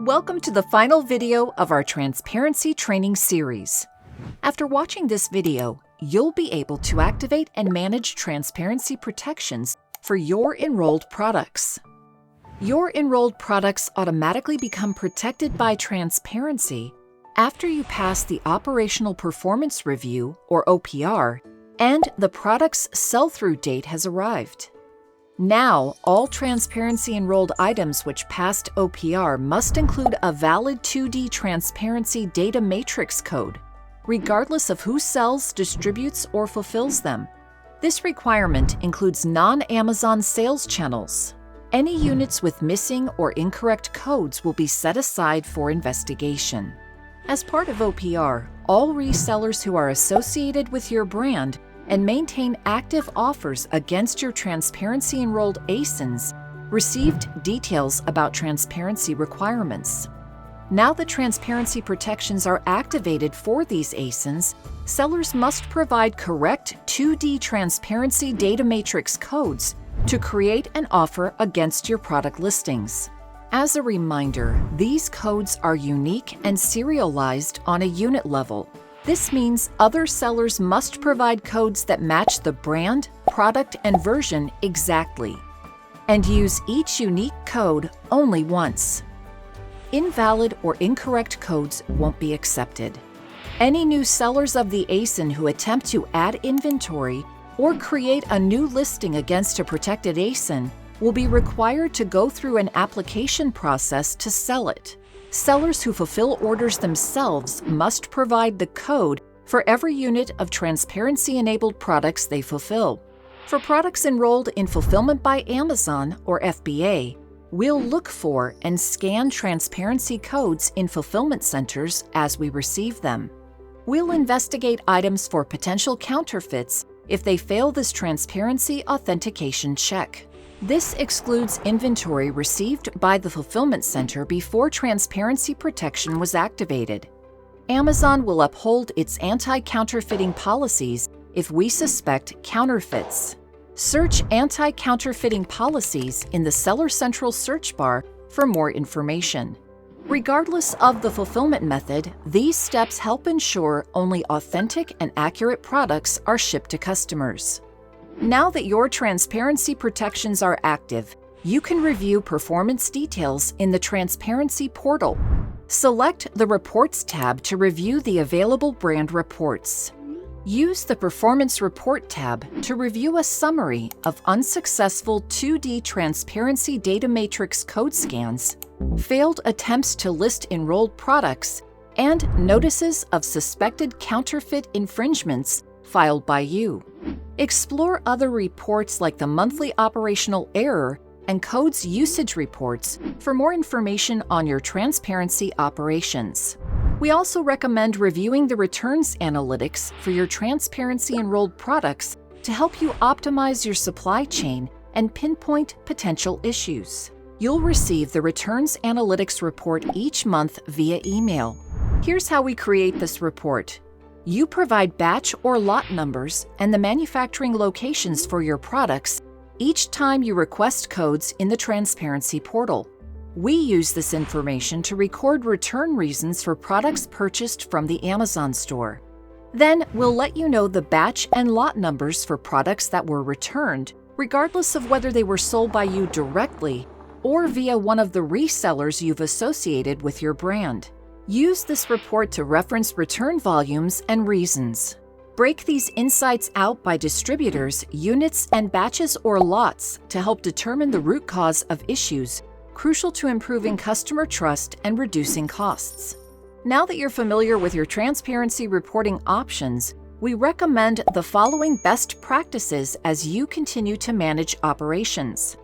Welcome to the final video of our transparency training series. After watching this video, you'll be able to activate and manage transparency protections for your enrolled products. Your enrolled products automatically become protected by transparency after you pass the Operational Performance Review, or OPR, and the product's sell-through date has arrived. Now, all transparency enrolled items which passed OPR must include a valid 2D transparency data matrix code, regardless of who sells, distributes, or fulfills them. This requirement includes non-Amazon sales channels. Any units with missing or incorrect codes will be set aside for investigation. As part of OPR, all resellers who are associated with your brand and maintain active offers against your transparency enrolled ASINs received details about transparency requirements. Now that transparency protections are activated for these ASINs, sellers must provide correct 2D transparency data matrix codes to create an offer against your product listings. As a reminder, these codes are unique and serialized on a unit level. This means other sellers must provide codes that match the brand, product, and version exactly, and use each unique code only once. Invalid or incorrect codes won't be accepted. Any new sellers of the ASIN who attempt to add inventory or create a new listing against a protected ASIN will be required to go through an application process to sell it. Sellers who fulfill orders themselves must provide the code for every unit of transparency-enabled products they fulfill. For products enrolled in Fulfillment by Amazon, or FBA, we'll look for and scan transparency codes in fulfillment centers as we receive them. We'll investigate items for potential counterfeits if they fail this transparency authentication check. This excludes inventory received by the fulfillment center before transparency protection was activated. Amazon will uphold its anti-counterfeiting policies if we suspect counterfeits. Search anti-counterfeiting policies in the Seller Central search bar for more information. Regardless of the fulfillment method, these steps help ensure only authentic and accurate products are shipped to customers. Now that your transparency protections are active, you can review performance details in the Transparency portal. Select the Reports tab to review the available brand reports. Use the Performance Report tab to review a summary of unsuccessful 2D transparency data matrix code scans, failed attempts to list enrolled products, and notices of suspected counterfeit infringements filed by you. Explore other reports like the monthly operational error and codes usage reports for more information on your transparency operations. We also recommend reviewing the returns analytics for your transparency enrolled products to help you optimize your supply chain and pinpoint potential issues. You'll receive the returns analytics report each month via email. Here's how we create this report. You provide batch or lot numbers and the manufacturing locations for your products each time you request codes in the Transparency portal. We use this information to record return reasons for products purchased from the Amazon store. Then we'll let you know the batch and lot numbers for products that were returned, regardless of whether they were sold by you directly or via one of the resellers you've associated with your brand. Use this report to reference return volumes and reasons. Break these insights out by distributors, units, and batches or lots to help determine the root cause of issues, crucial to improving customer trust and reducing costs. Now that you're familiar with your transparency reporting options, we recommend the following best practices as you continue to manage operations.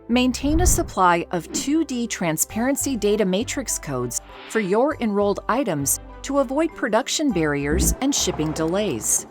Maintain a supply of 2D transparency data matrix codes for your enrolled items to avoid production barriers and shipping delays.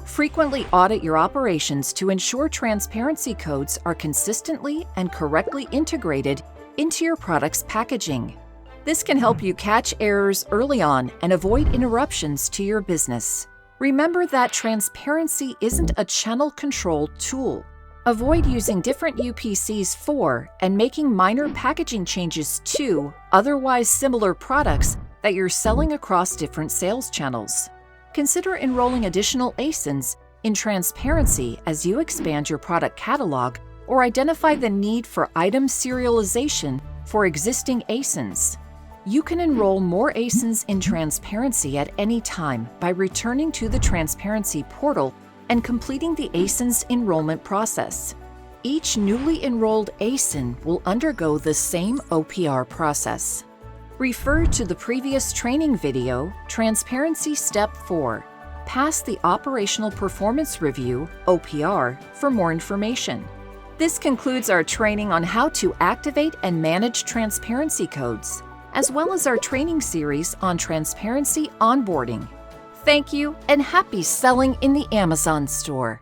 Frequently audit your operations to ensure transparency codes are consistently and correctly integrated into your product's packaging. This can help you catch errors early on and avoid interruptions to your business. Remember that transparency isn't a channel control tool. Avoid using different UPCs for and making minor packaging changes to otherwise similar products that you're selling across different sales channels. Consider enrolling additional ASINs in transparency as you expand your product catalog or identify the need for item serialization for existing ASINs. You can enroll more ASINs in transparency at any time by returning to the transparency portal and completing the ASIN's enrollment process. Each newly enrolled ASIN will undergo the same OPR process. Refer to the previous training video, Transparency Step 4, Pass the Operational Performance Review, OPR, for more information. This concludes our training on how to activate and manage transparency codes, as well as our training series on transparency onboarding. Thank you and happy selling in the Amazon store.